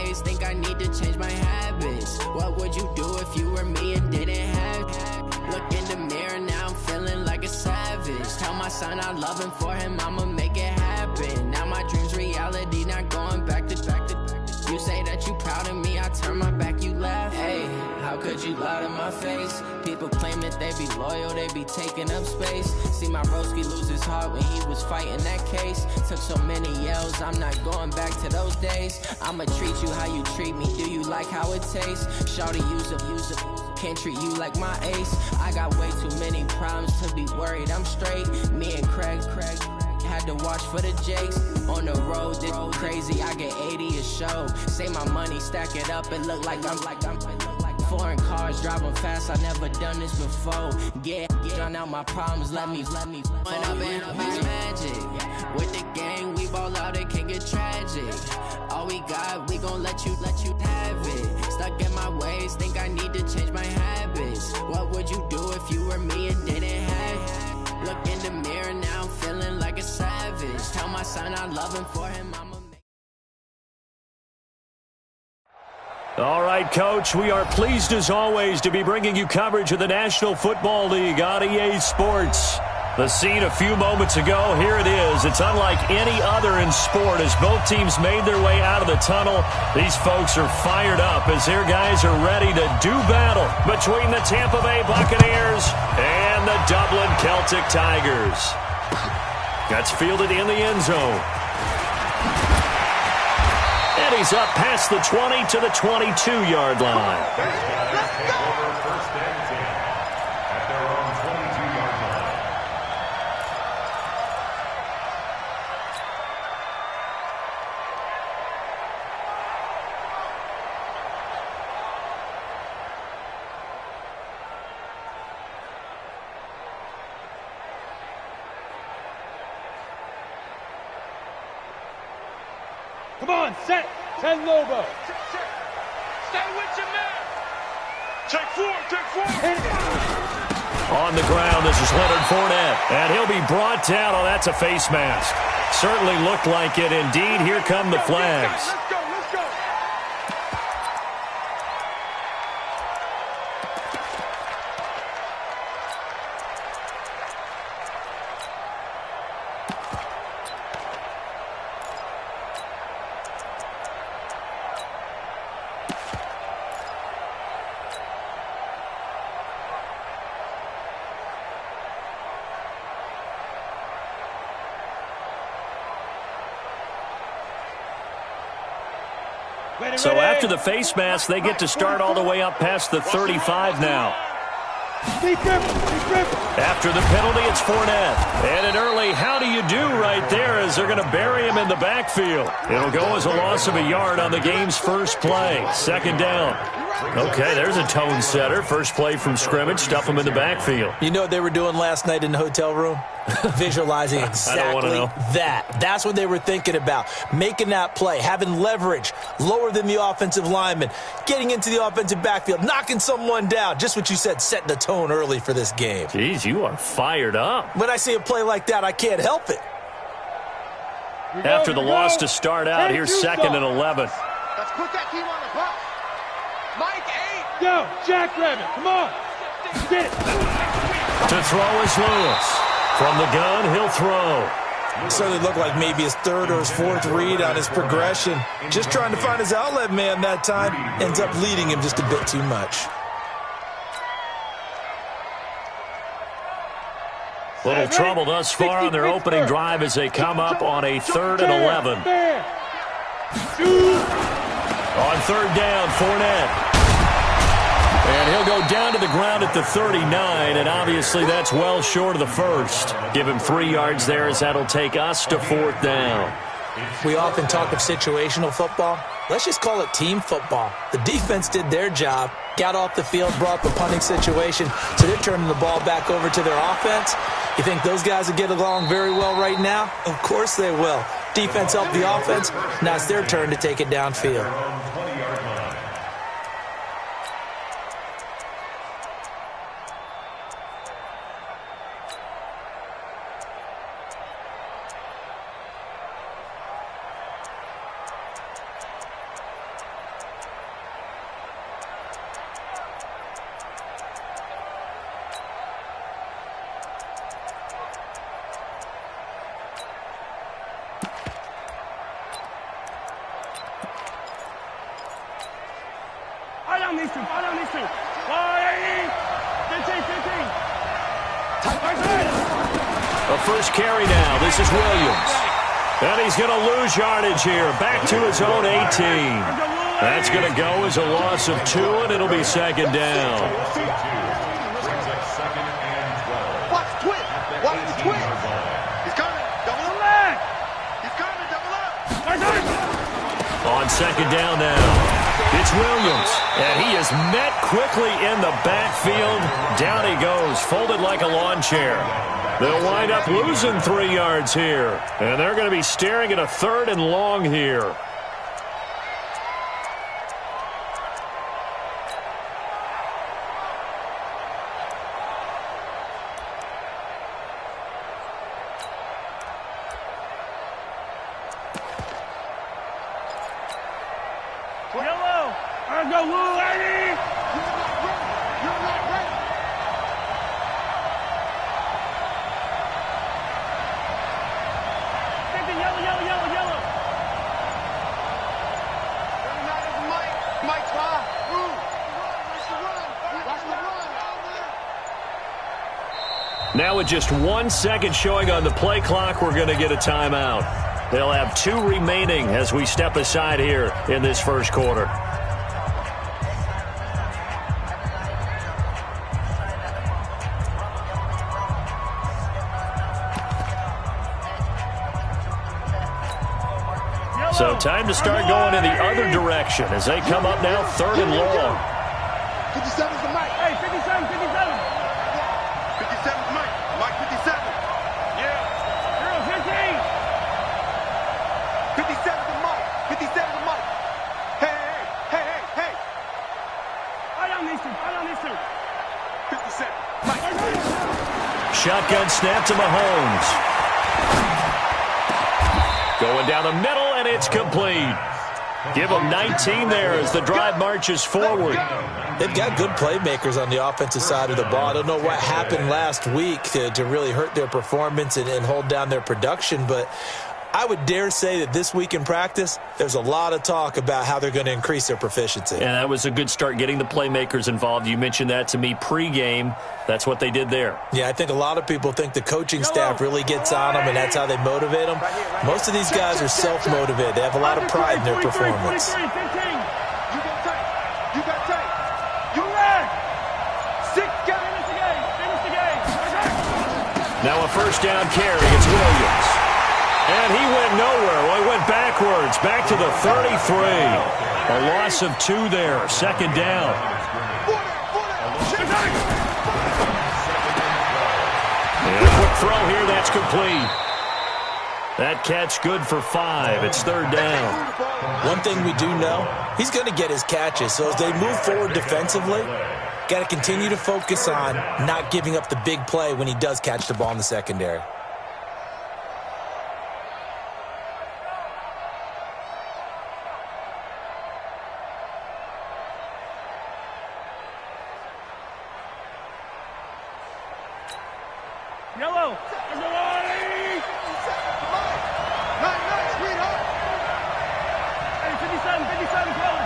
ways, think I need to change my habits. What would you do if you were me and didn't have? Look in the mirror, now I'm feeling like a savage. Tell my son I love him, for him I'ma make it happen. Now my dream's reality, not going back to. You say that you proud of me, I turn my back, you laugh. Hey, how could you lie to my face? People claim that they be loyal, they be taking up space. See my broski lose his heart when he was fighting that case. Took so many yells, I'm not going back to those days. I'ma treat you how you treat me, do you like how it tastes? Shawty, use up, can't treat you like my ace. I got way too many problems to be worried, I'm straight. Me and Craig had to watch for the Jakes. On the road, this crazy, I get 80 a show. Say my money, stack it up, it look like I'm foreign cars, driving fast, I never done this before. Get drown out my problems, let me Went up and up is magic. With the gang, we ball out, it can get tragic. All we got, we gon' let you have it. Stuck in my ways, think I need to change my habits. What would you do if you were me and didn't have? Look in the mirror, now I'm feeling like a savage. Tell my son I love him, for him I'ma make. All right, Coach, we are pleased as always to be bringing you coverage of the National Football League on EA Sports. The scene a few moments ago, here it is. It's unlike any other in sport as both teams made their way out of the tunnel. These folks are fired up as their guys are ready to do battle between the Tampa Bay Buccaneers and the Dublin Celtic Tigers. That's fielded in the end zone. And he's up past the 20 to the 22-yard line. Let's go! First and 10 at their own 22-yard line. Come on, set. 10 Lobo. Stay with your man. Take four. On the ground, this is Leonard Fournette. And he'll be brought down. Oh, that's a face mask. Certainly looked like it. Indeed, here come the flags. Let's go. So after the face mask, they get to start all the way up past the 35 now. After the penalty, it's Fournette. And an early how do you do right there as they're going to bury him in the backfield. It'll go as a loss of a yard on the game's first play. Second down. Okay, there's a tone setter. First play from scrimmage, stuff him in the backfield. You know what they were doing last night in the hotel room? Visualizing exactly that. That's what they were thinking about. Making that play, having leverage, lower than the offensive lineman, getting into the offensive backfield, knocking someone down. Just what you said, setting the tone early for this game. Jeez, you are fired up. When I see a play like that, I can't help it. After the loss to start out, here's 2nd and 11. Let's put that team on the bus. Mike 8. Go, Jackrabbit, come on. Get it. To throw is Lewis. From the gun, he'll throw. Certainly looked like maybe his third or his fourth read on his progression. Just trying to find his outlet man that time. Ends up leading him just a bit too much. Little trouble thus far on their opening drive as they come up on a 3rd and 11. On 3rd down, Fournette. And he'll go down to the ground at the 39, and obviously that's well short of the first. Give him 3 yards there as that'll take us to 4th down. We often talk of situational football. Let's just call it team football. The defense did their job, got off the field, brought the punting situation, so they're turning the ball back over to their offense. You think those guys will get along very well right now? Of course they will. Defense helped the offense. Now it's their turn to take it downfield. down these two. Fall down these two. 15, 15. A first carry now. This is Williams. And he's going to lose yardage here. Back to his own 18. That's going to go as a loss of 2, and it'll be second down. Watch the twist. Watch the twist. He's coming. Double the leg. He's coming. Double up. On second down now. It's Williams, and he is met quickly in the backfield. Down he goes, folded like a lawn chair. They'll wind up losing 3 yards here, and they're going to be staring at a 3rd and long here. Yellow. I go, Lou, lady. You're not ready. Yellow. Mike's fine. Watch the run. Now with just 1 second showing on the play clock, we're going to get a timeout. They'll have 2 remaining as we step aside here in this first quarter. So time to start going in the other direction as they come up now 3rd and long. 57's the Mike. Hey, 57. 57's Mike. Mike 57. Yeah. 15. 57's the Mike. 57's the Mike. Hey. Fall down these two. 57. Mike. Shotgun snap to Mahomes. Going down the middle, and it's complete. Give them 19 there as the drive marches forward. They've got good playmakers on the offensive side of the ball. I don't know what happened last week to really hurt their performance and hold down their production, but I would dare say that this week in practice, there's a lot of talk about how they're going to increase their proficiency. And that was a good start getting the playmakers involved. You mentioned that to me pregame. That's what they did there. Yeah, I think a lot of people think the coaching staff really gets on them, and that's how they motivate them. Most of these guys are self-motivated. They have a lot of pride in their performance. 15. You got tight. You ran. 6 guys. Finish the game. Now a first down carry. It's Williams. And he went nowhere. Well, he went backwards. Back to the 33. A loss of 2 there. Second down. And a quick throw here. That's complete. That catch good for 5. It's 3rd down. One thing we do know, he's going to get his catches. So as they move forward defensively, got to continue to focus on not giving up the big play when he does catch the ball in the secondary. Yellow. Hey, 57 color.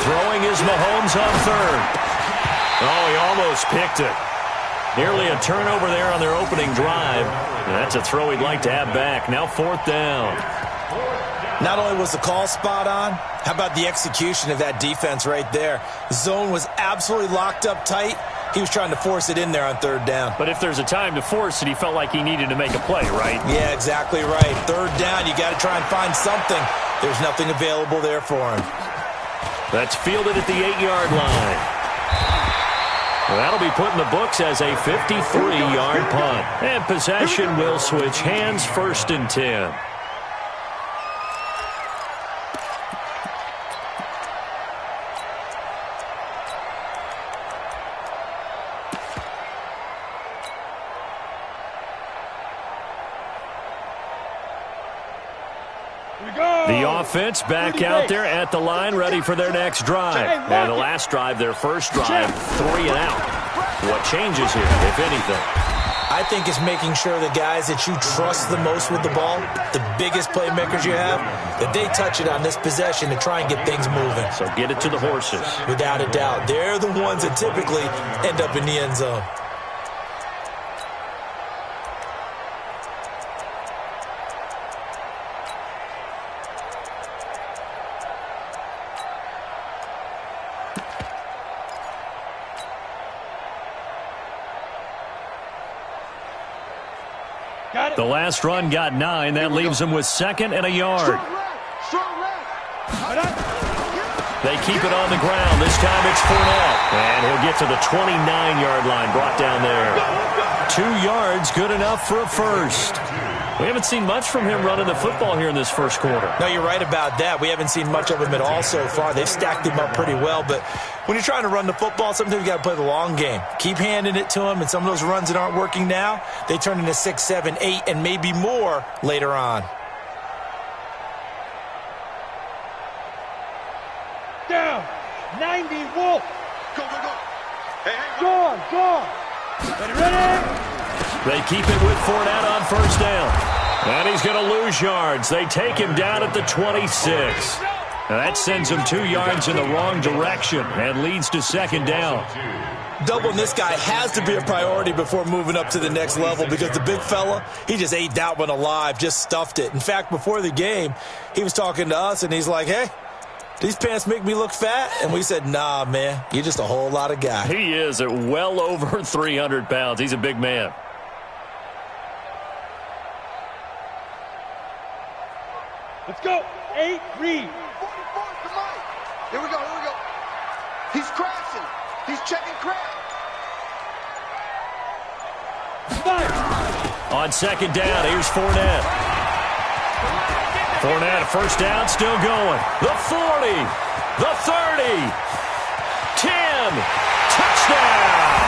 Throwing is Mahomes on 3rd. Oh, he almost picked it. Nearly a turnover there on their opening drive. And that's a throw he'd like to have back. Now 4th down. Not only was the call spot on, how about the execution of that defense right there? The zone was absolutely locked up tight. He was trying to force it in there on 3rd down. But if there's a time to force it, he felt like he needed to make a play, right? Yeah, exactly right. 3rd down, you got to try and find something. There's nothing available there for him. That's fielded at the 8-yard line. Well, that'll be put in the books as a 53-yard punt. And possession will switch hands, 1st and 10. The offense back out there at the line, ready for their next drive. And the last drive, their first drive, 3 and out. What changes here, if anything? I think it's making sure the guys that you trust the most with the ball, the biggest playmakers you have, that they touch it on this possession to try and get things moving. So get it to the horses. Without a doubt. They're the ones that typically end up in the end zone. The last run got 9. That leaves them with 2nd and a yard. They keep it on the ground. This time it's Fournette. And he'll get to the 29-yard line, brought down there. 2 yards, good enough for a first. We haven't seen much from him running the football here in this first quarter. No, you're right about that. We haven't seen much of him at all so far. They've stacked him up pretty well, but when you're trying to run the football, sometimes you got to play the long game. Keep handing it to him, and some of those runs that aren't working now, they turn into 6, 7, 8, and maybe more later on. Down. 90, Wolf. Go, go, go. Hey, hey, Gone. Ready? They keep it with Fournette on first down. And he's going to lose yards. They take him down at the 26. Now that sends him 2 yards in the wrong direction and leads to 2nd down. Doubling this guy has to be a priority before moving up to the next level because the big fella, he just ate that one alive, just stuffed it. In fact, before the game, he was talking to us, and he's like, hey, these pants make me look fat? And we said, nah, man, you're just a whole lot of guy. He is at well over 300 pounds. He's a big man. Let's go. 8, read. 44 to Mike. Here we go. He's crashing. He's checking crash. 5. On 2nd down, here's Fournette. Fournette, first down, still going. The 40, the 30, 10, touchdown!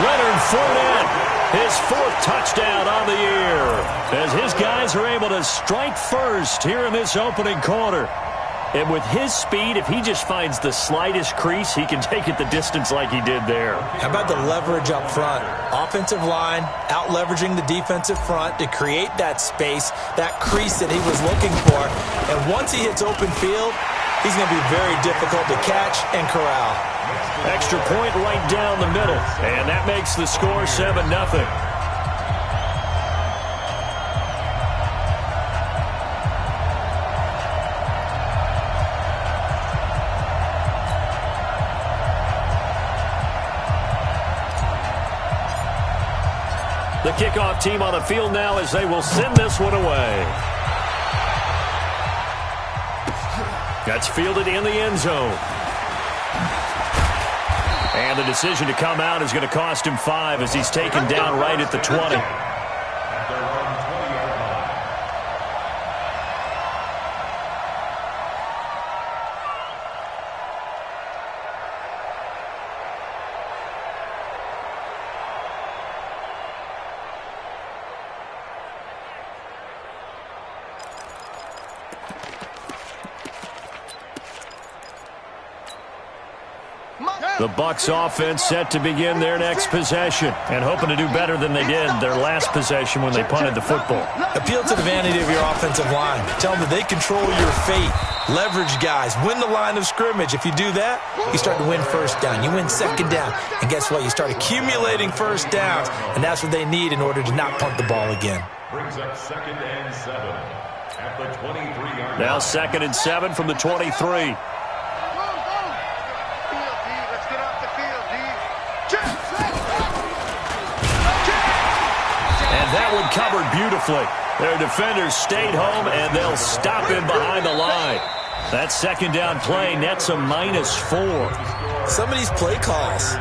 Leonard Fournette, his 4th touchdown on the year, as his guys are able to strike first here in this opening quarter. And with his speed, if he just finds the slightest crease, he can take it the distance like he did there. How about the leverage up front? Offensive line out-leveraging the defensive front to create that space, that crease that he was looking for. And once he hits open field, he's going to be very difficult to catch and corral. Extra point right down the middle, and that makes the score 7-0. The kickoff team on the field now as they will send this one away. That's fielded in the end zone. And the decision to come out is going to cost him 5 as he's taken down right at the 20. The Bucs offense set to begin their next possession and hoping to do better than they did their last possession when they punted the football. Appeal to the vanity of your offensive line. Tell them that they control your fate. Leverage guys. Win the line of scrimmage. If you do that, you start to win first down. You win 2nd down. And guess what? You start accumulating first downs, and that's what they need in order to not punt the ball again. Brings up 2nd and 7 at the 23-yard line. Now 2nd and 7 from the 23. That one covered beautifully. Their defenders stayed home, and they'll stop him behind the line. That 2nd down play nets a -4. Some of these play calls,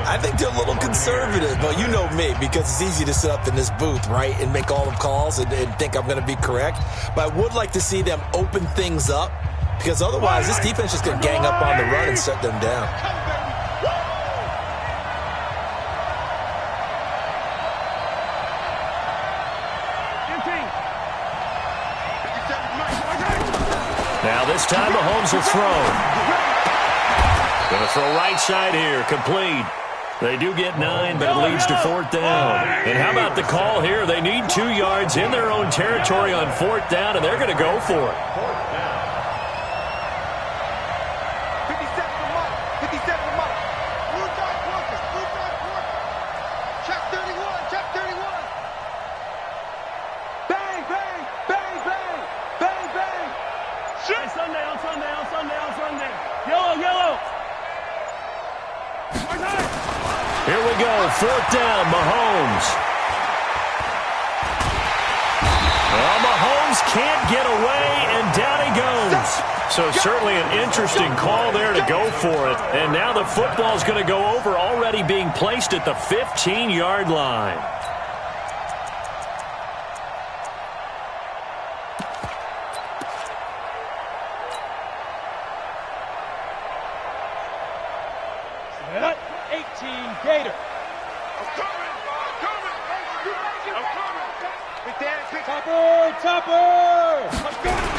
I think they're a little conservative. But you know me, because it's easy to sit up in this booth, right, and make all the calls and think I'm going to be correct. But I would like to see them open things up, because otherwise this defense is going to gang up on the run and shut them down. Now this time Mahomes will throw. Going to throw right side here, complete. They do get 9, but it leads to 4th down. And how about the call here? They need 2 yards in their own territory on 4th down, and they're going to go for it. 57 to Mike. 57 to Mike. Blue dot quarters. Blue dot quarters. Check 31. Check 31. Bang, bang, bang, bang, bang, bang. Hey, Sunday, on Sunday, on Sunday, on Sunday. Yellow, yellow. Here we go, 4th down, Mahomes. Well, Mahomes can't get away, and down he goes. So certainly an interesting call there to go for it. And now the football's going to go over, already being placed at the 15-yard line. What? 18 Gator. I'm coming. I'm coming. I'm coming. Big Dan, big Topper, Topper. I'm coming.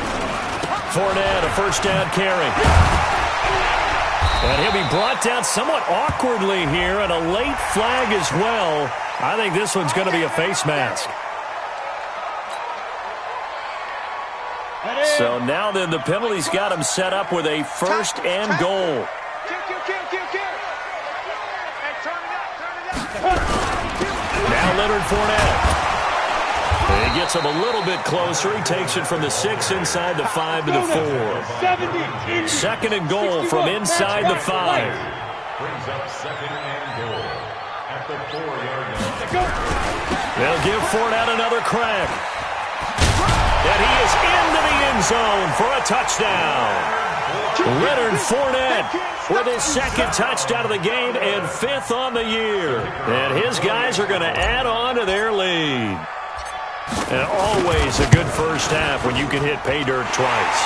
Fournette, a first down carry. And he'll be brought down somewhat awkwardly here, and a late flag as well. I think this one's going to be a face mask. So now then, the penalty's got him set up with a 1st and goal. Kill. Hey, turn it up. Now Leonard Fournette. And he gets him a little bit closer. He takes it from the 6 inside the 5 to the 4. 2nd and goal from inside the 5. Brings up 2nd and goal at the 4-yard line. They'll give Fournette another crack. And he is into the end zone for a touchdown. Leonard Fournette with his 2nd touchdown of the game and 5th on the year. And his guys are going to add on to their lead. And always a good first half when you can hit pay dirt twice.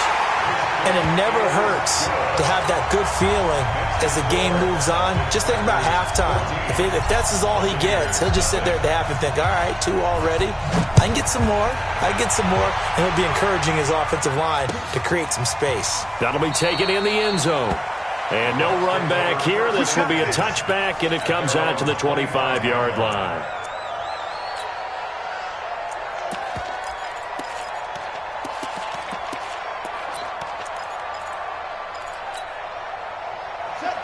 And it never hurts to have that good feeling as the game moves on. Just think about halftime. If that's all he gets, he'll just sit there at the half and think, all right, 2 already. I can get some more. And he'll be encouraging his offensive line to create some space. That'll be taken in the end zone. And no run back here. This will be a touchback, and it comes out to the 25-yard line.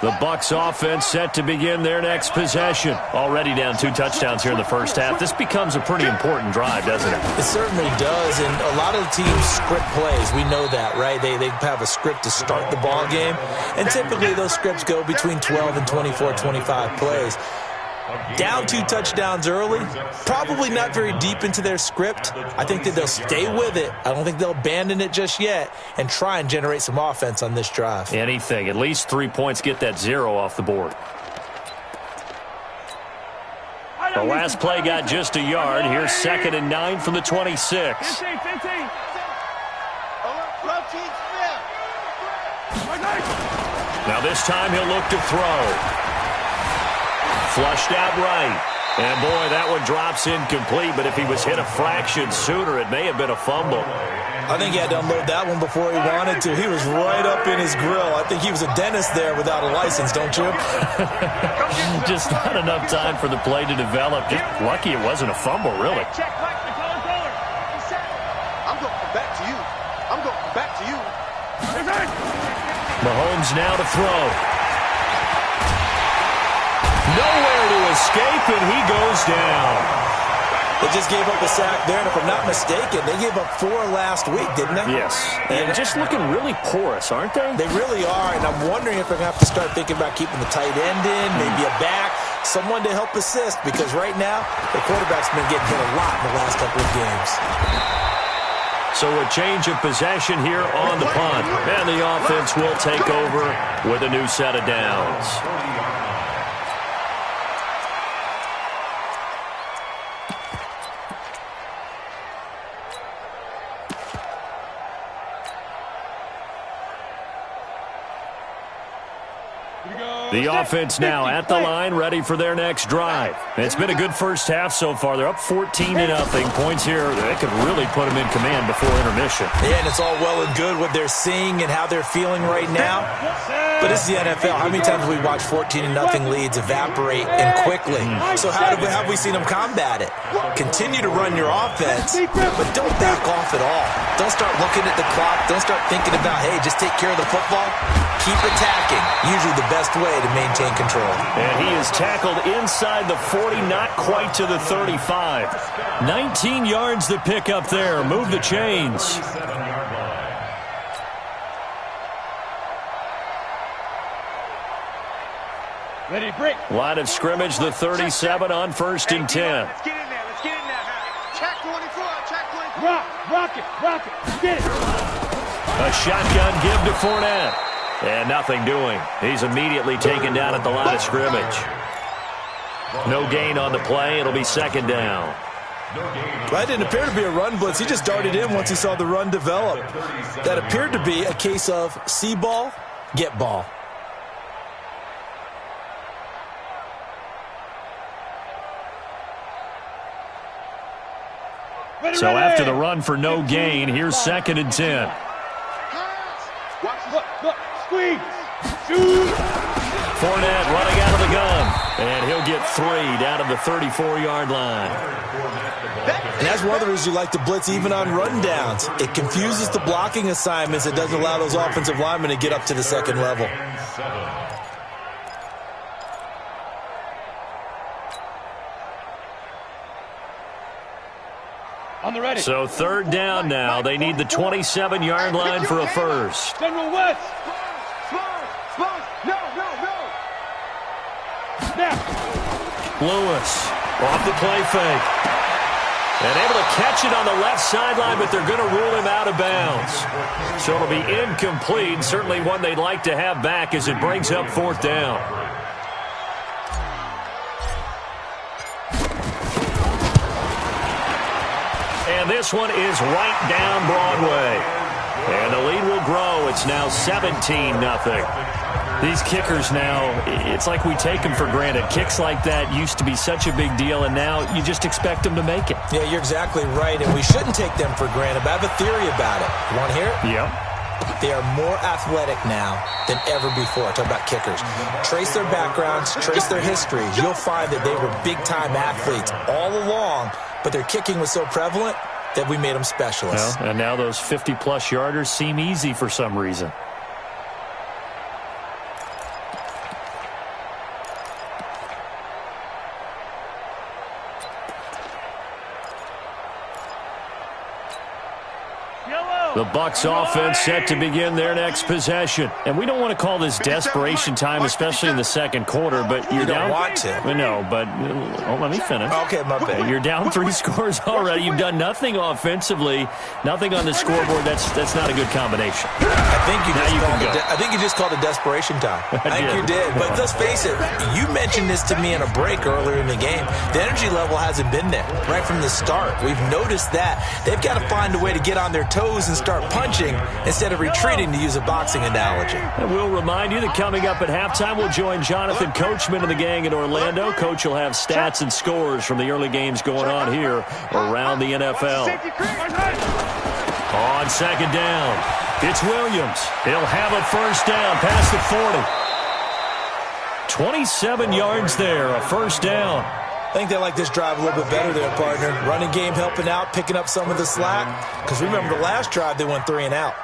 The Bucs offense set to begin their next possession. Already down 2 touchdowns here in the first half. This becomes a pretty important drive, doesn't it? It certainly does, and a lot of the teams script plays. We know that, right? They have a script to start the ball game, and typically those scripts go between 12 and 24, 25 plays. Down 2 touchdowns early, probably not very deep into their script. I think that they'll stay with it. I don't think they'll abandon it just yet and try and generate some offense on this drive. Anything. At least 3 points, get that 0 off the board. The last play got just a yard. Here's 2nd and 9 from the 26. 15. Now this time he'll look to throw. Flushed out right. And, boy, that one drops incomplete. But if he was hit a fraction sooner, it may have been a fumble. I think he had to unload that one before he wanted to. He was right up in his grill. I think he was a dentist there without a license, don't you? Just not enough time for the play to develop. Just lucky it wasn't a fumble, really. Check, Mike. The color. I'm going to come back to you. I'm going to come back to you. Mahomes now to throw. Nowhere to escape, and he goes down. They just gave up a sack there, and if I'm not mistaken, they gave up 4 last week, didn't they? Yes. And just looking really porous, aren't they? They really are, and I'm wondering if they're going to have to start thinking about keeping the tight end in, maybe a back, someone to help assist, because right now, the quarterback's been getting hit a lot in the last couple of games. So a change of possession here on the punt. And the offense will take over with a new set of downs. Here we go. The offense now at the line, ready for their next drive. It's been a good first half so far. They're up 14-0. Points here, they could really put them in command before intermission. Yeah, and it's all well and good what they're seeing and how they're feeling right now. But it's the NFL. How many times have we watched 14-0 leads evaporate and quickly? So how have we seen them combat it? Continue to run your offense, but don't back off at all. Don't start looking at the clock. Don't start thinking about, hey, just take care of the football. Keep attacking. Usually the best way to maintain control. And he is tackled inside the 40, not quite to the 35. 19 yards to pick up there. Move the chains. Ready, break. Line of scrimmage, the 37 on 1st and 10. Let's get in there. Let's get in there. Check 24. Check 24. Rock it. Get it. A shotgun give to Fournette. And nothing doing. He's immediately taken down at the line of scrimmage. No gain on the play. It'll be 2nd down. That didn't appear to be a run blitz. He just darted in once he saw the run develop. That appeared to be a case of see ball, get ball. So after the run for no gain, here's 2nd and 10. Look, squeeze, shoot. Fournette running out of the gun, and he'll get 3 down to the 34-yard line. And that's one of the reasons you like to blitz even on rundowns. It confuses the blocking assignments. It doesn't allow those offensive linemen to get up to the 2nd level. On the ready. So 3rd down now. They need the 27-yard line for a first. General West. No. Snap. Lewis off the play fake. And able to catch it on the left sideline, but they're going to rule him out of bounds. So it'll be incomplete. Certainly one they'd like to have back as it brings up 4th down. And this one is right down Broadway. And the lead will grow. It's now 17-0. These kickers now, it's like we take them for granted. Kicks like that used to be such a big deal, and now you just expect them to make it. Yeah, you're exactly right, and we shouldn't take them for granted, but I have a theory about it. You want to hear it? Yep. They are more athletic now than ever before. Talk about kickers. Trace their backgrounds, trace their histories. You'll find that they were big-time athletes all along, but their kicking was so prevalent that we made them specialists. Well, and now those 50-plus yarders seem easy for some reason. The Bucs offense set to begin their next possession. And we don't want to call this desperation time, especially in the 2nd quarter, but you're down. You don't want to. No, but let me finish. Okay, my bad. You're down 3 scores already. You've done nothing offensively, nothing on the scoreboard. That's not a good combination. I think you just called it desperation time. I think you did. But let's face it, you mentioned this to me in a break earlier in the game. The energy level hasn't been there right from the start. We've noticed that. They've got to find a way to get on their toes and start punching instead of retreating, to use a boxing analogy. And we'll remind you that coming up at halftime, we'll join Jonathan Coachman and the gang in Orlando. Coach will have stats and scores from the early games going on here around the NFL. On 2nd down, it's Williams. He'll have a first down past the 40. 27 yards there, a first down. I think they like this drive a little bit better there, partner. Running game helping out, picking up some of the slack. Because remember, the last drive, they went 3 and out.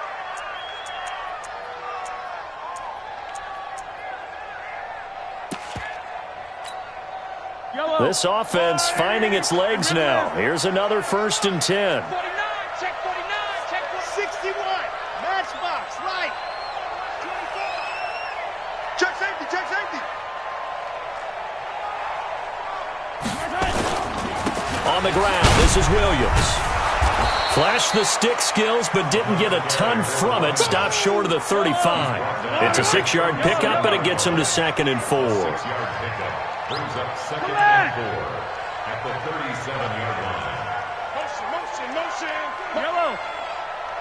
This offense finding its legs now. Here's another 1st and 10. 49, check 61. Matchbox, right. 24. Check safety. On the ground, this is Williams. Flashed the stick skills, but didn't get a ton from it. Stopped short of the 35. It's a 6-yard pickup, but it gets him to 2nd and 4. Brings up 2nd and 4 at the 37-yard line. Motion. Yellow.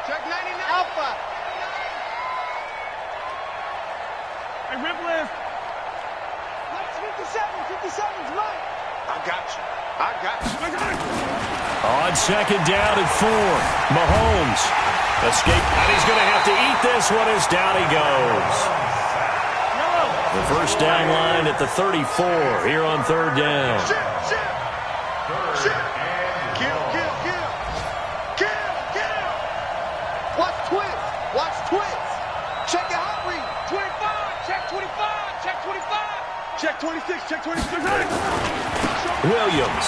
Check 99. Alpha. Hey, rip lift. 57's mine. I got you. I got you. On second down and 4, Mahomes escape, and he's going to have to eat this one as down he goes. The first down line at the 34 here on third down. Shit. Kill. Watch twist. Check your hot read. 25. Check 25. Check 25. Check 26. Check 26. Williams.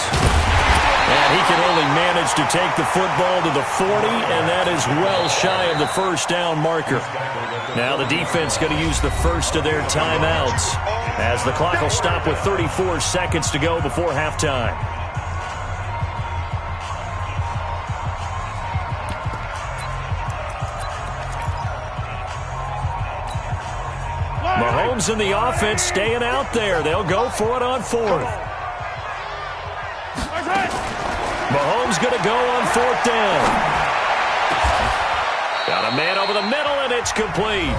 And he can only manage to take the football to the 40, and that is well shy of the first down marker. Now the defense going to use the first of their timeouts as the clock will stop with 34 seconds to go before halftime. Mahomes and the offense staying out there. They'll go for it on fourth. Mahomes going to go on fourth down. Got a man over the middle, and it's complete.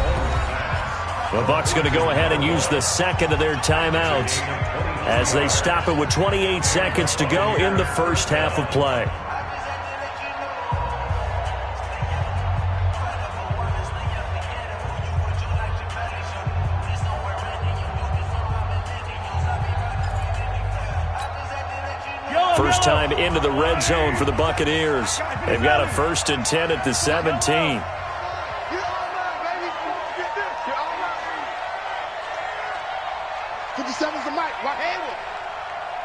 The Bucs going to go ahead and use the second of their timeouts as they stop it with 28 seconds to go in the first half of play. First time into the red zone for the Buccaneers. They've got a 1st and 10 at the 17. 57's the mic. Right hand with.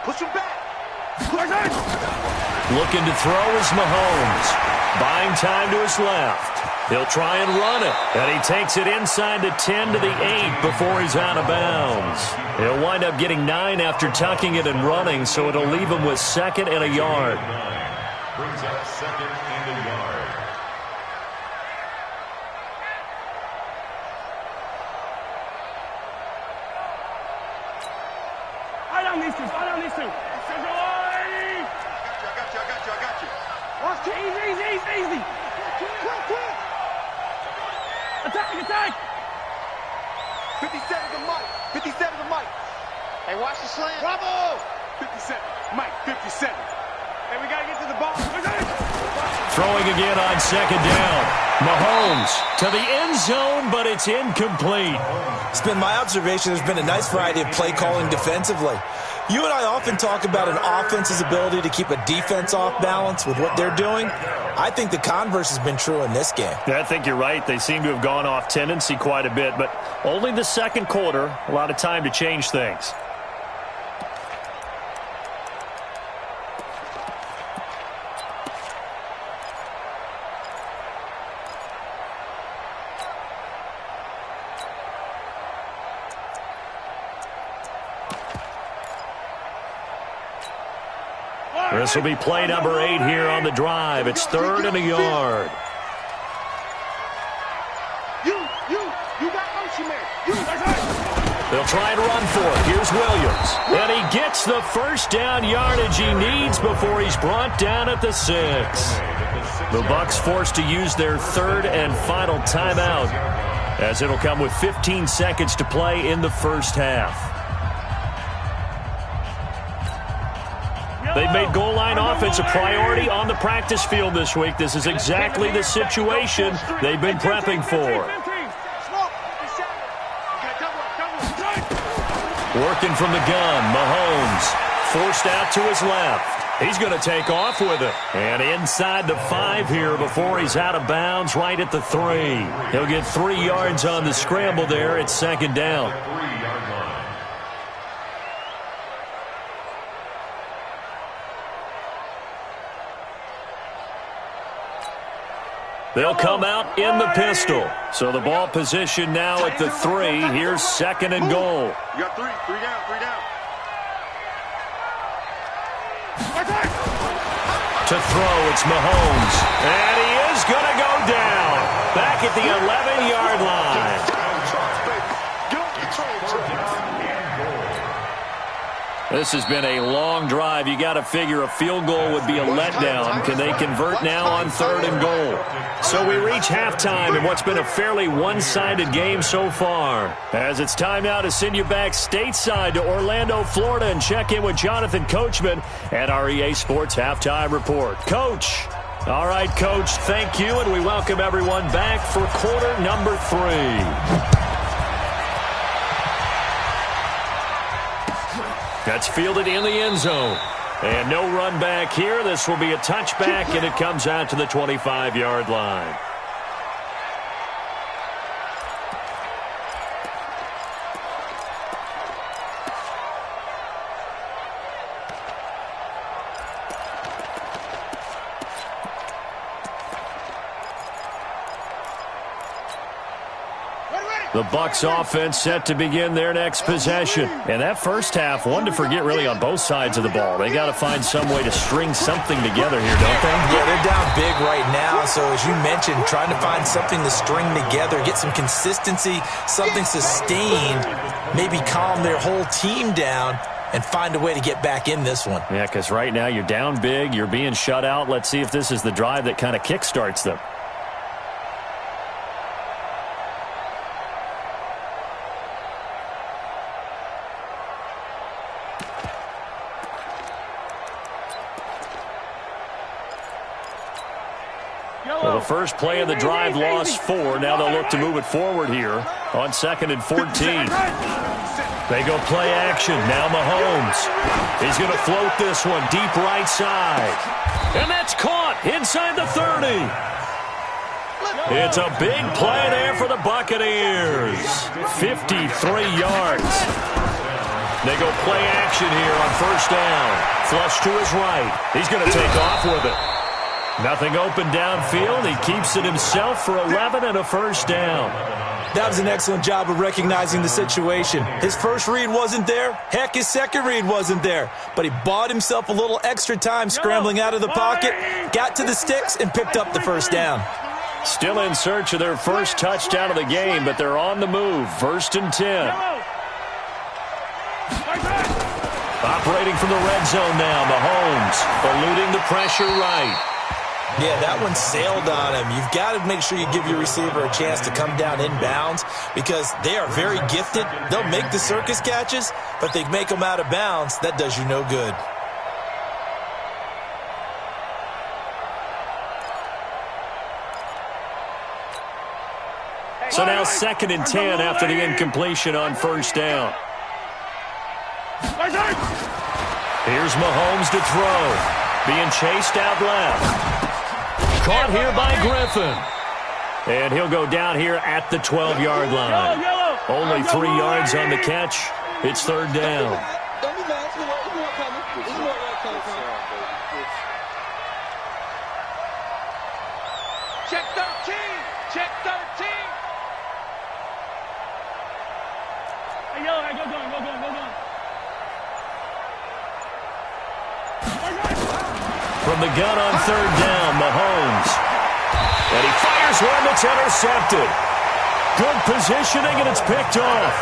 Push him back. Looking to throw is Mahomes. Buying time to his left. He'll try and run it. And he takes it inside the 10 to the 8 before he's out of bounds. He'll wind up getting 9 after tucking it and running, so it'll leave him with 2nd and a yard. Brings up 2nd and a yard. I don't need to. I got you. Watch it. Easy. Quick. Attack. 57's the mic. Hey, watch the slant. Bravo. 57. Mike, 57. Hey, we got to get to the ball. Throwing again on second down. Mahomes to the end zone, but it's incomplete. It's been my observation there's been a nice variety of play calling defensively. You and I often talk about an offense's ability to keep a defense off balance with what they're doing. I think the converse has been true in this game. Yeah, I think you're right. They seem to have gone off tendency quite a bit, but only the second quarter, a lot of time to change things. This will be play number 8 here on the drive. It's 3rd and a yard. You got motion man. They'll try and run for it. Here's Williams. And he gets the first down yardage he needs before he's brought down at the 6. The Bucs forced to use their 3rd and final timeout, as it'll come with 15 seconds to play in the first half. They've made goal line offense a priority on the practice field this week. This is exactly the situation they've been prepping for. Working from the gun, Mahomes forced out to his left. He's going to take off with it. And inside the 5 here before he's out of bounds right at the 3. He'll get 3 yards on the scramble there at second down. They'll come out in the pistol. So the ball position now at the 3. Here's 2nd and goal. You got 3 down. To throw, it's Mahomes. And he is going to go down. Back at the 11-yard line. This has been a long drive. You got to figure a field goal would be a letdown. Can they convert now on 3rd and goal? So So we reach halftime in what's been a fairly one-sided game so far. As it's time now to send you back stateside to Orlando, Florida, and check in with Jonathan Coachman at our EA Sports Halftime Report. Coach. All right, Coach, thank you, and we welcome everyone back for quarter number 3. That's fielded in the end zone. And no run back here. This will be a touchback, and it comes out to the 25-yard line. The Bucs offense set to begin their next possession. And that first half, one to forget really on both sides of the ball. They got to find some way to string something together here, don't they? Yeah, they're down big right now. So as you mentioned, trying to find something to string together, get some consistency, something sustained, maybe calm their whole team down and find a way to get back in this one. Yeah, because right now you're down big, you're being shut out. Let's see if this is the drive that kind of kickstarts them. Well, the first play of the drive lost 4. Now they'll look to move it forward here on 2nd and 14. They go play action. Now Mahomes. He's going to float this one deep right side. And that's caught inside the 30. It's a big play there for the Buccaneers. 53 yards. They go play action here on first down. Flush to his right. He's going to take off with it. Nothing open downfield. He keeps it himself for 11 and a first down. That was an excellent job of recognizing the situation. His first read wasn't there. Heck, his second read wasn't there. But he bought himself a little extra time scrambling out of the pocket, got to the sticks, and picked up the first down. Still in search of their first touchdown of the game, but they're on the move. 1st and 10. Operating from the red zone now, Mahomes eluding the pressure right. Yeah, that one sailed on him. You've got to make sure you give your receiver a chance to come down inbounds because they are very gifted. They'll make the circus catches, but they make them out of bounds. That does you no good. So now 2nd and 10 after the incompletion on first down. Here's Mahomes to throw. Being chased out left. Caught here by Griffin. And he'll go down here at the 12-yard line. Only 3 yards on the catch. It's 3rd down. Don't be mad. It's more coming. It's more coming. Check 13. Check 13. Hey, yo, go going. From the gun on 3rd down, Mahomes. And he fires one that's intercepted. Good positioning, and it's picked off.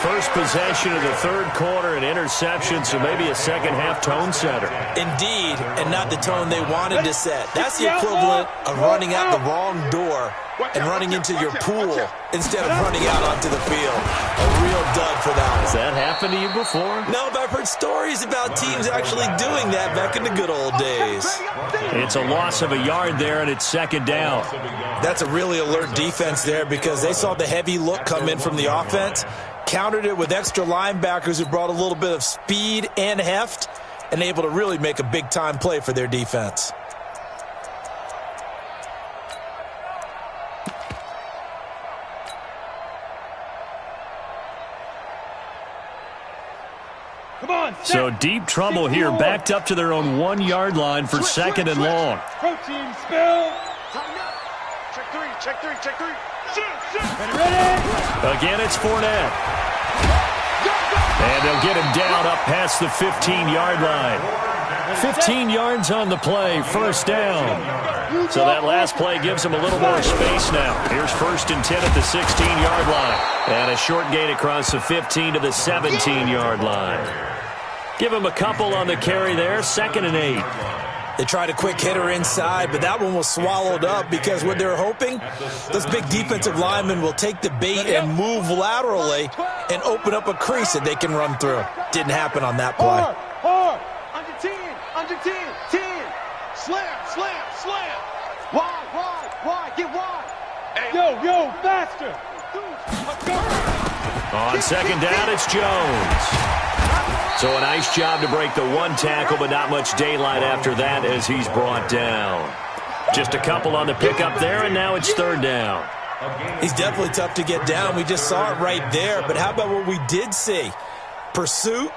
First possession of the 3rd quarter, an interception, so maybe a second-half tone setter. Indeed, and not the tone they wanted to set. That's the equivalent of running out the wrong door and running into your pool instead of running out onto the field. A real dud for that one. Has that happened to you before? No, but I've heard stories about teams actually doing that back in the good old days. It's a loss of a yard there, and it's 2nd down. That's a really alert defense there because they saw the heavy look come in from the offense, countered it with extra linebackers who brought a little bit of speed and heft, and able to really make a big-time play for their defense. So deep trouble here, backed up to their own 1-yard line for 2nd and long. Protein spill. Check three. Again, it's Fournette. And they'll get him down up past the 15-yard line. 15 yards on the play, 1st down. So that last play gives them a little more space now. Here's 1st and 10 at the 16-yard line. And a short gain across the 15 to the 17-yard line. Give him a couple on the carry there, 2nd and 8. They tried a quick hitter inside, but that one was swallowed up because what they're hoping, this big defensive lineman will take the bait and move laterally and open up a crease that they can run through. Didn't happen on that play. Hard. Under 10, 10. Slam. Wide, get wide. Yo, faster. On second down, it's Jones. So a nice job to break the one tackle, but not much daylight after that as he's brought down. Just a couple on the pickup there, and now it's third down. He's definitely tough to get down. We just saw it right there. But how about what we did see? Pursuit,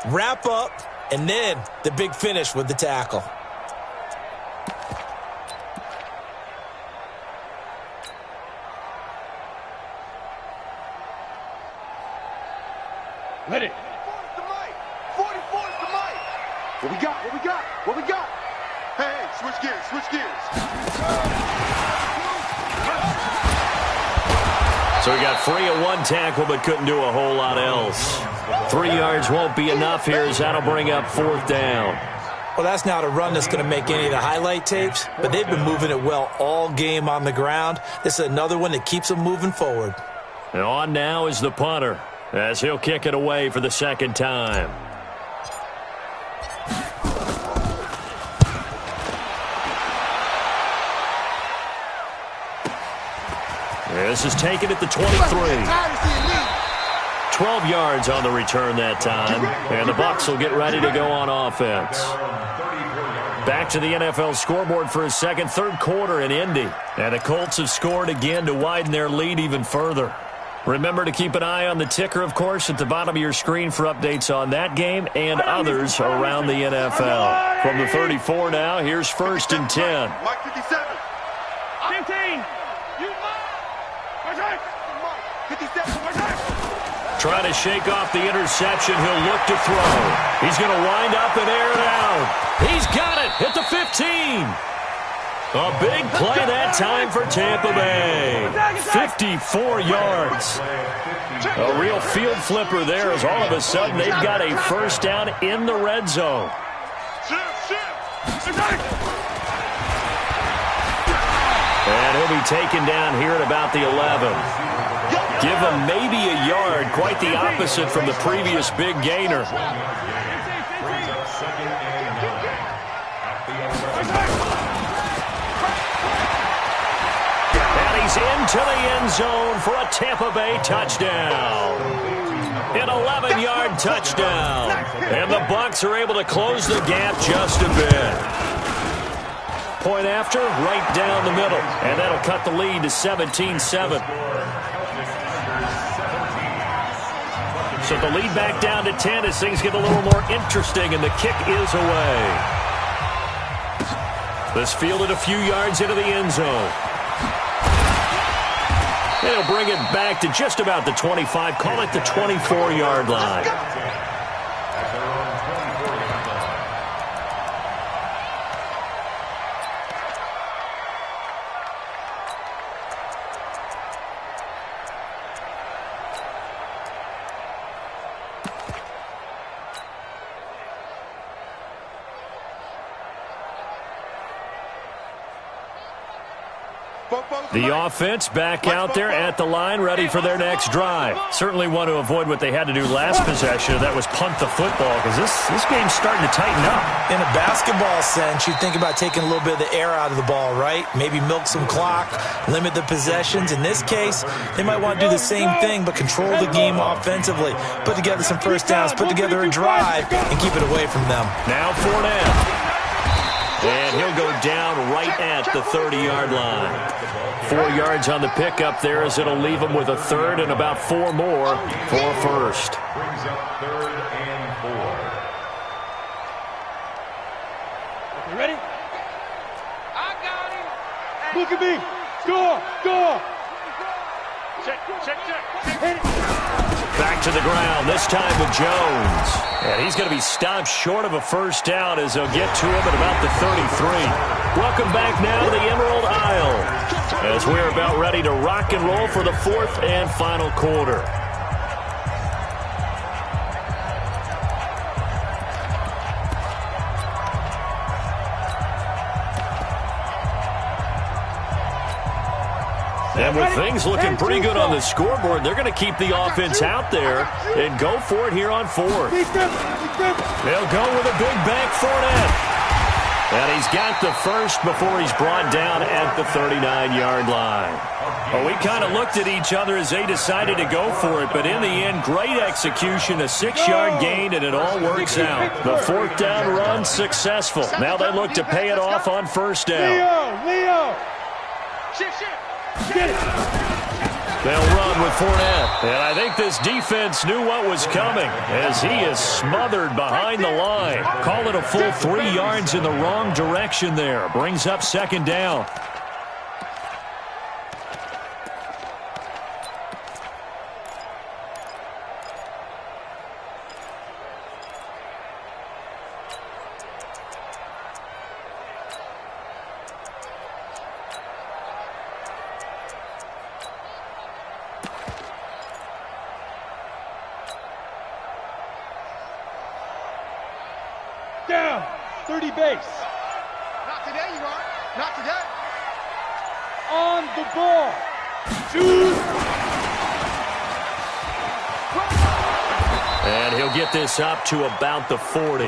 wrap up, and then the big finish with the tackle. Ready. 44's the mic. What we got? Hey, switch gears. So he got free of one tackle but couldn't do a whole lot else. 3 yards won't be enough here as that'll bring up fourth down. Well, that's not a run that's going to make any of the highlight tapes, but they've been moving it well all game on the ground. This is another one that keeps them moving forward. And on now is the punter as he'll kick it away for the second time. This is taken at the 23. 12 yards on the return that time. And the Bucs will get ready to go on offense. Back to the NFL scoreboard for a second, third quarter in Indy. And the Colts have scored again to widen their lead even further. Remember to keep an eye on the ticker, of course, at the bottom of your screen for updates on that game and others around the NFL. From the 34 now, here's first and 10. Mike 57. 15. 57. Trying to shake off the interception. He'll look to throw. He's going to wind up and air it out. He's got it at the 15. A big play that time for Tampa Bay. 54 yards. A real field flipper there as all of a sudden they've got a first down in the red zone. And he'll be taken down here at about the 11. Give him maybe a yard, quite the opposite from the previous big gainer. And he's into the end zone for a Tampa Bay touchdown. An 11-yard touchdown. And the Bucs are able to close the gap just a bit. Point after, right down the middle. And that'll cut the lead to 17-7. So the lead back down to 10 as things get a little more interesting, and the kick is away. This fielded a few yards into the end zone. They'll bring it back to just about the 25, call it the 24-yard line. The offense back out there at the line, ready for their next drive. Certainly want to avoid what they had to do last possession. That was punt the football, because this game's starting to tighten up. In a basketball sense, you think about taking a little bit of the air out of the ball, right? Maybe milk some clock, limit the possessions. In this case, they might want to do the same thing, but control the game offensively. Put together some first downs, put together a drive, and keep it away from them. Now Fournette. And he'll go down right at the 30-yard line. 4 yards on the pickup there as it'll leave him with a third and about 4 more for a first. Brings up third and 4. You ready? I got him. Look at me. Score. Check. Hit it. Back to the ground, this time with Jones. And he's going to be stopped short of a first down as they'll get to him at about the 33. Welcome back now to the Emerald Isle as we're about ready to rock and roll for the fourth and final quarter. And with things looking pretty good on the scoreboard, they're going to keep the offense out there and go for it here on fourth. They'll go with a big bank Fournette. And he's got the first before he's brought down at the 39-yard line. Well, we kind of looked at each other as they decided to go for it, but in the end, great execution, a 6-yard gain, and it all works out. The fourth down run successful. Now they look to pay it off on first down. Leo! Shift! Get it! They'll run with Fournette. And I think this defense knew what was coming as he is smothered behind the line. Call it a full 3 yards in the wrong direction there. Brings up second down. Down! 30 base. Not today, you are. Not today. On the ball. Shoot! And he'll get this up to about the 40.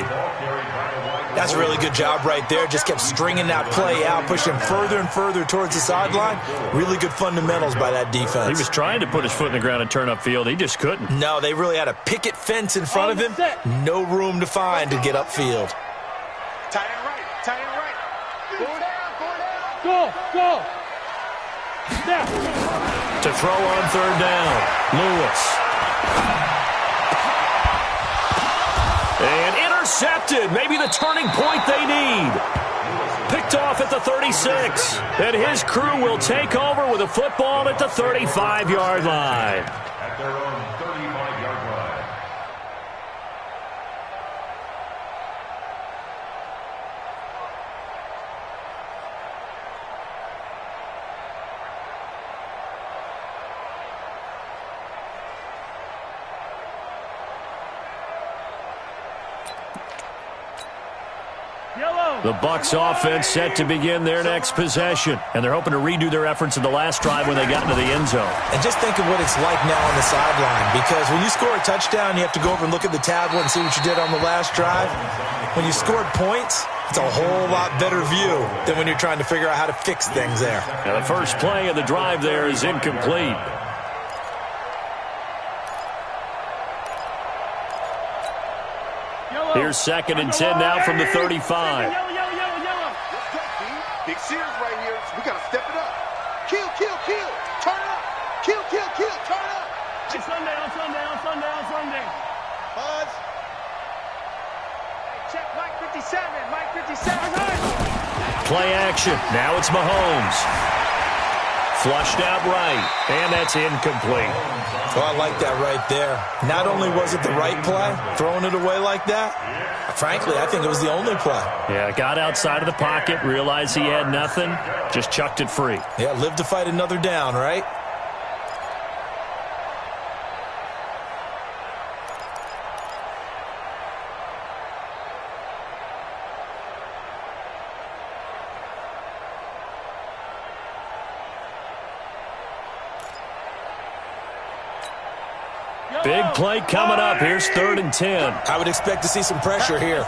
That's a really good job right there. Just kept stringing that play out, pushing further and further towards the sideline. Really good fundamentals by that defense. He was trying to put his foot in the ground and turn upfield. He just couldn't. No, they really had a picket fence in front of him. No room to find to get upfield. Tight end right. Tight end right. Go! Now. To throw on third down, Lewis. And intercepted. Maybe the turning point they need. Picked off at the 36. And his crew will take over with a football at the 35-yard line. At their own 35-yard line. The Bucs offense set to begin their next possession. And they're hoping to redo their efforts in the last drive when they got into the end zone. And just think of what it's like now on the sideline. Because when you score a touchdown, you have to go over and look at the tablet and see what you did on the last drive. When you scored points, it's a whole lot better view than when you're trying to figure out how to fix things there. Now the first play of the drive there is incomplete. Here's 2nd and 10 now from the 35. Big series right here. We got to step it up. Kill. Turn it up. Kill. Turn it up. On Sunday. Buzz. Check Mike 57. Play action. Now it's Mahomes. Flushed out right. And that's incomplete. Well, I like that right there. Not only was it the right play, throwing it away like that, frankly, I think it was the only play. Yeah, got outside of the pocket, realized he had nothing, just chucked it free. Yeah, live to fight another down, right? Big play coming up. Here's 3rd and 10. I would expect to see some pressure here.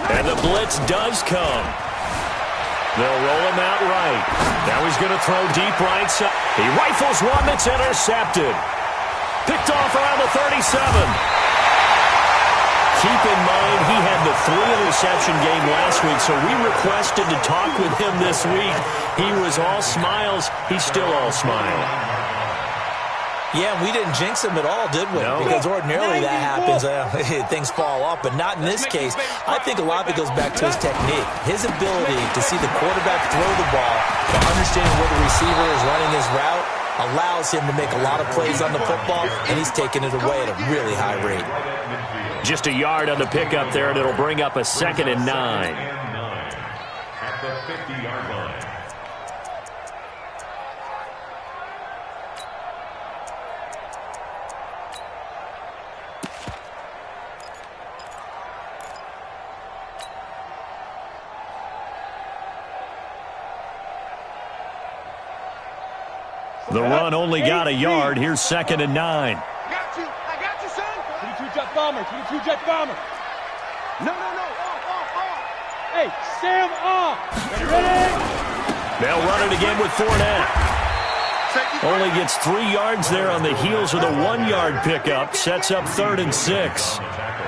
And the blitz does come. They'll roll him out right. Now he's going to throw deep right side. He rifles one that's intercepted. Picked off around the 37. Keep in mind, he had the 3-interception game last week, so we requested to talk with him this week. He was all smiles. He's still all smile. Yeah, we didn't jinx him at all, did we? No. Because ordinarily that happens. Things fall off, but not in this case. I think a lot of it goes back to his technique. His ability to see the quarterback throw the ball, to understanding where the receiver is running his route, allows him to make a lot of plays on the football, and he's taking it away at a really high rate. Just a yard on the pickup there, and it'll bring up a 2nd and 9. At the 50-yard line. The run only got a yard. Here's 2nd and 9. I got you, son. 22 jet bomber, 22 jet bomber. No. Off. Hey, Sam, off. Ready? They'll run it again with Fournette. Only gets 3 yards there on the heels of the 1-yard pickup. Sets up 3rd and 6.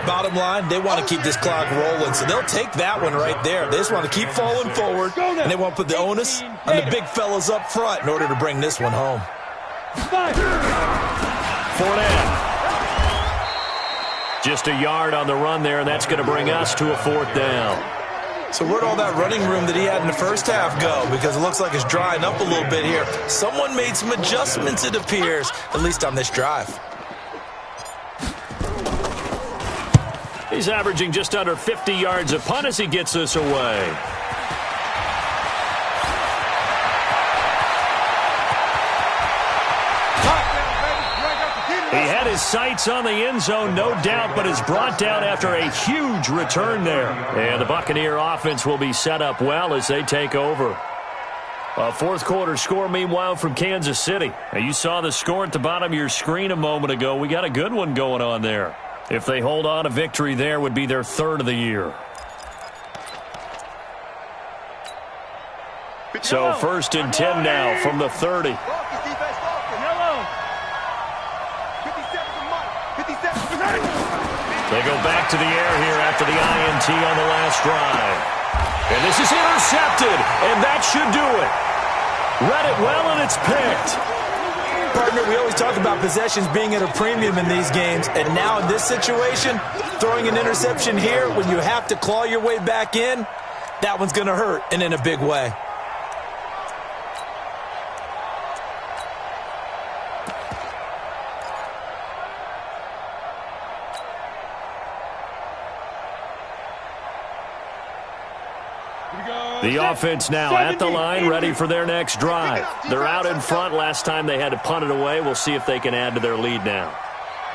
Bottom line, they want to keep this clock rolling, so they'll take that one right there. They just want to keep falling forward, and they want to put the onus on the big fellas up front in order to bring this one home. Fournette. Just a yard on the run there, and that's going to bring us to a 4th down. So where'd all that running room that he had in the first half go? Because it looks like it's drying up a little bit here. Someone made some adjustments, it appears, at least on this drive. He's averaging just under 50 yards a punt as he gets this away. He had his sights on the end zone, no doubt, but is brought down after a huge return there. And the Buccaneer offense will be set up well as they take over. A 4th quarter score, meanwhile, from Kansas City. Now, you saw the score at the bottom of your screen a moment ago. We got a good one going on there. If they hold on, a victory there would be their 3rd of the year. So 1st and 10 now from the 30. They go back to the air here after the INT on the last drive. And this is intercepted, and that should do it. Read it well, and it's picked. Partner, we always talk about possessions being at a premium in these games, and now in this situation, throwing an interception here when you have to claw your way back in, that one's going to hurt, and in a big way. The offense now at the line, ready for their next drive. They're out in front. Last time they had to punt it away. We'll see if they can add to their lead now.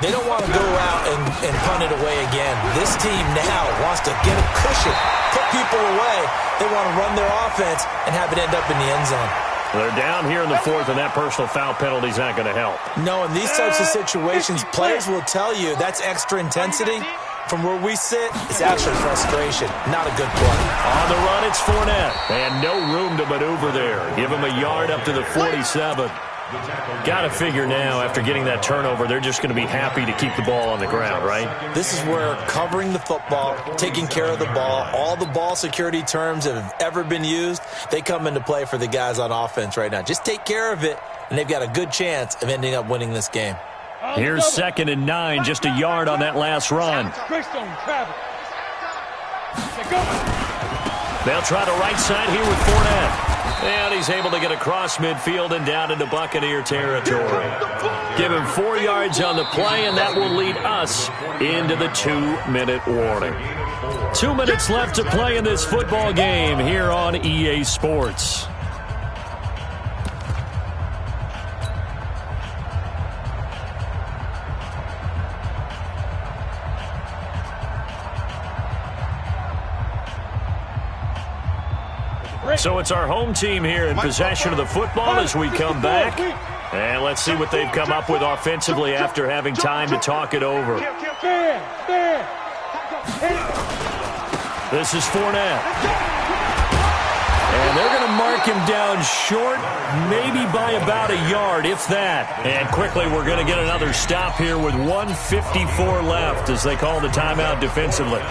They don't want to go out and punt it away again. This team now wants to get a cushion, put people away. They want to run their offense and have it end up in the end zone. They're down here in the 4th, and that personal foul penalty is not going to help. No, in these types of situations, players will tell you that's extra intensity. From where we sit, it's actually frustration, not a good play. On the run, it's Fournette. And no room to maneuver there. Give him a yard up to the 47. Got to figure now, after getting that turnover, they're just going to be happy to keep the ball on the ground, right? This is where covering the football, taking care of the ball, all the ball security terms that have ever been used, they come into play for the guys on offense right now. Just take care of it, and they've got a good chance of ending up winning this game. Here's 2nd and 9, just a yard on that last run. They'll try the right side here with Fournette. And he's able to get across midfield and down into Buccaneer territory. Give him 4 yards on the play, and that will lead us into the 2-minute warning. 2 minutes left to play in this football game here on EA Sports. So it's our home team here in possession of the football as we come back. And let's see what they've come up with offensively after having time to talk it over. This is Fournette. And they're going to mark him down short, maybe by about a yard, if that. And quickly we're going to get another stop here with 1:54 left as they call the timeout defensively.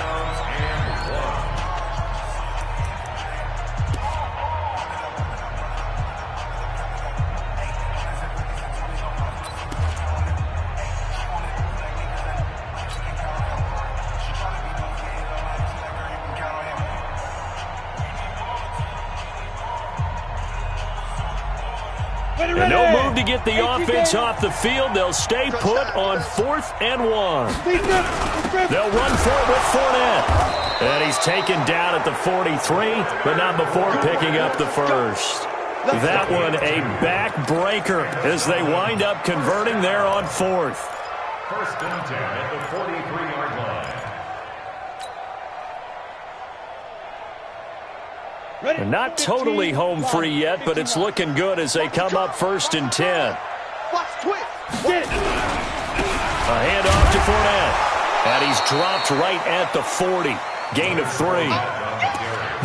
And no move to get the offense off the field. They'll stay put on 4th and 1. They'll run for it with Fournette. And he's taken down at the 43, but not before picking up the first. That one a backbreaker as they wind up converting there on 4th. 1st and 10 at the 43-yard line. And not totally home free yet, but it's looking good as they come up 1st and 10. Watch twist. A handoff to Fournette. And he's dropped right at the 40. Gain of 3.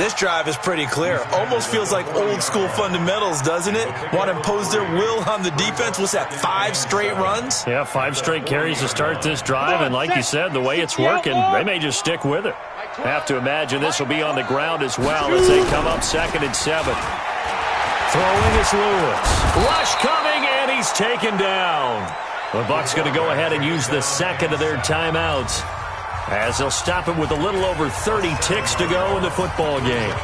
This drive is pretty clear. Almost feels like old school fundamentals, doesn't it? Want to impose their will on the defense. What's that, 5 straight runs? Yeah, 5 straight carries to start this drive. And like you said, the way it's working, they may just stick with it. Have to imagine this will be on the ground as well as they come up 2nd and 7. Throwing is Lewis. Rush coming, and he's taken down. The Bucs going to go ahead and use the second of their timeouts, as they'll stop it with a little over 30 ticks to go in the football game.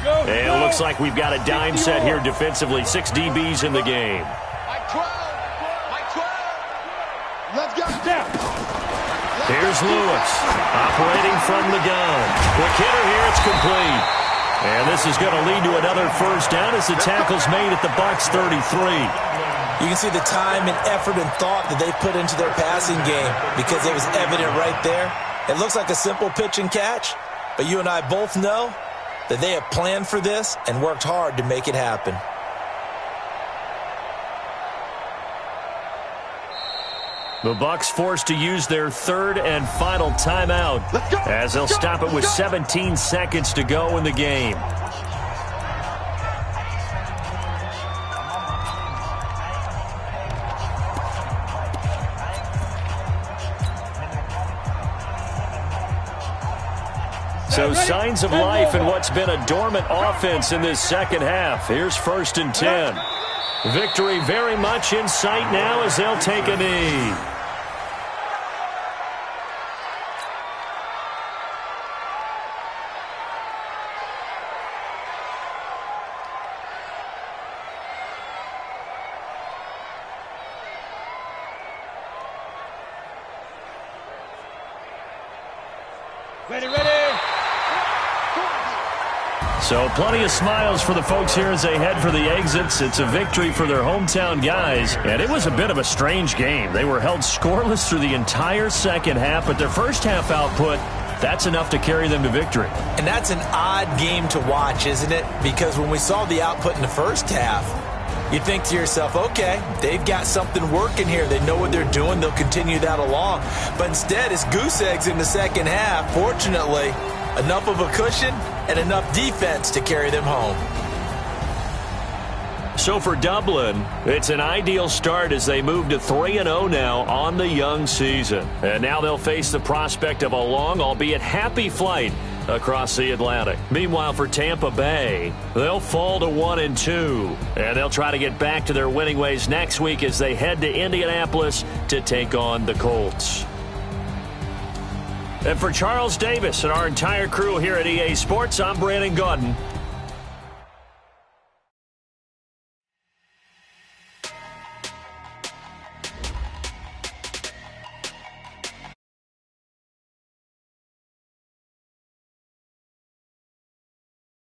And it looks like we've got a dime set here defensively. 6 DBs in the game. Mike 12. Mike 12. Let's go. Here's Lewis, operating from the gun. Quick hitter here, it's complete. And this is going to lead to another first down as the tackle's made at the Bucs 33. You can see the time and effort and thought that they put into their passing game because it was evident right there. It looks like a simple pitch and catch, but you and I both know that they have planned for this and worked hard to make it happen. The Bucs forced to use their 3rd and final timeout as they'll stop it with 17 seconds to go in the game. So signs of life in what's been a dormant offense in this second half. Here's 1st and 10. Victory very much in sight now as they'll take a knee. Ready, ready. So plenty of smiles for the folks here as they head for the exits. It's a victory for their hometown guys, and it was a bit of a strange game. They were held scoreless through the entire second half, but their first half output, that's enough to carry them to victory. And that's an odd game to watch, isn't it? Because when we saw the output in the first half, you think to yourself, okay, they've got something working here. They know what they're doing. They'll continue that along. But instead, it's goose eggs in the second half. Fortunately, enough of a cushion and enough defense to carry them home. So for Dublin, it's an ideal start as they move to 3-0 now on the young season. And now they'll face the prospect of a long, albeit happy flight across the Atlantic. Meanwhile, for Tampa Bay, they'll fall to 1-2. And they'll try to get back to their winning ways next week as they head to Indianapolis to take on the Colts. And for Charles Davis and our entire crew here at EA Sports, I'm Brandon Gaudin.